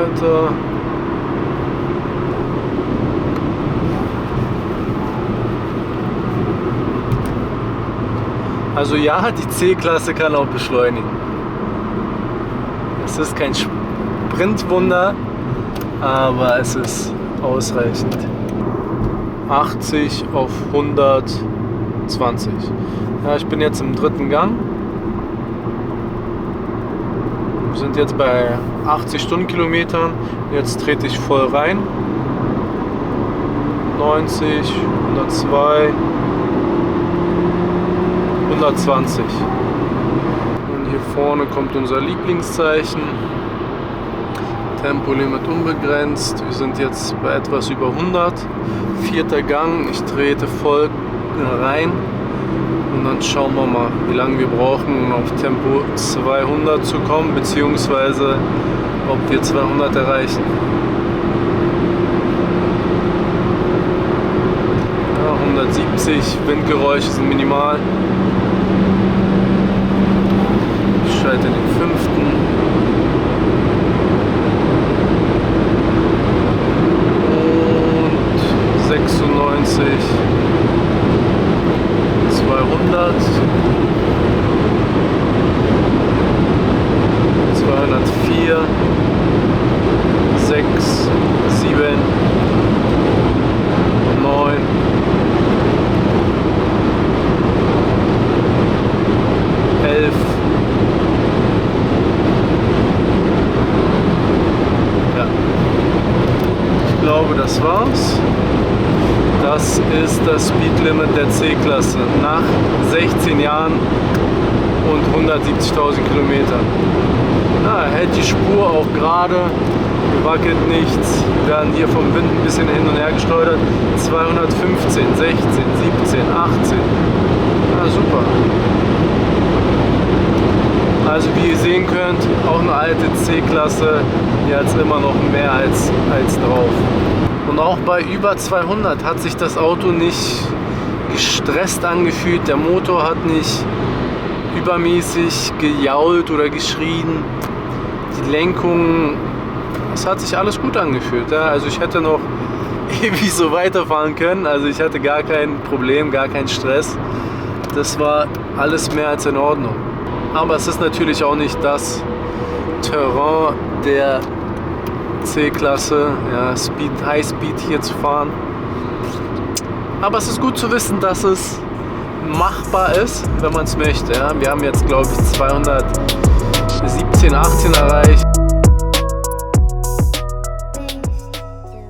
weiter. Also ja, die C-Klasse kann auch beschleunigen. Es ist kein Sprintwunder, aber es ist ausreichend. 80 auf 120. Ja, ich bin jetzt im 3. Gang. Wir sind jetzt bei 80 Stundenkilometern. Jetzt trete ich voll rein. 90, 102, 120. Und hier vorne kommt unser Lieblingszeichen. Tempolimit unbegrenzt. Wir sind jetzt bei etwas über 100. 4. Gang. Ich trete voll rein. Und dann schauen wir mal, wie lange wir brauchen, um auf Tempo 200 zu kommen, beziehungsweise ob wir 200 erreichen. Ja, 170, Windgeräusche sind minimal. Ich schalte den 5. Und 96. 200, 204, 6, 7, 9, 11. Ja. Ich glaube, das war's. Das ist das Speedlimit der C-Klasse nach 16 Jahren und 170.000 Kilometern. Ja, hält die Spur auch gerade, wackelt nichts. Wir werden hier vom Wind ein bisschen hin und her geschleudert. 215, 16, 17, 18. Ja, super. Also wie ihr sehen könnt, auch eine alte C-Klasse, die hat es immer noch mehr als drauf. Und auch bei über 200 hat sich das Auto nicht gestresst angefühlt. Der Motor hat nicht übermäßig gejault oder geschrien. Die Lenkung, es hat sich alles gut angefühlt. Ja? Also ich hätte noch ewig so weiterfahren können. Also ich hatte gar kein Problem, gar keinen Stress. Das war alles mehr als in Ordnung. Aber es ist natürlich auch nicht das Terrain der C-Klasse, ja, High Speed hier zu fahren. Aber es ist gut zu wissen, dass es machbar ist, wenn man es möchte. Ja. Wir haben jetzt, glaube ich, 217, 18 erreicht.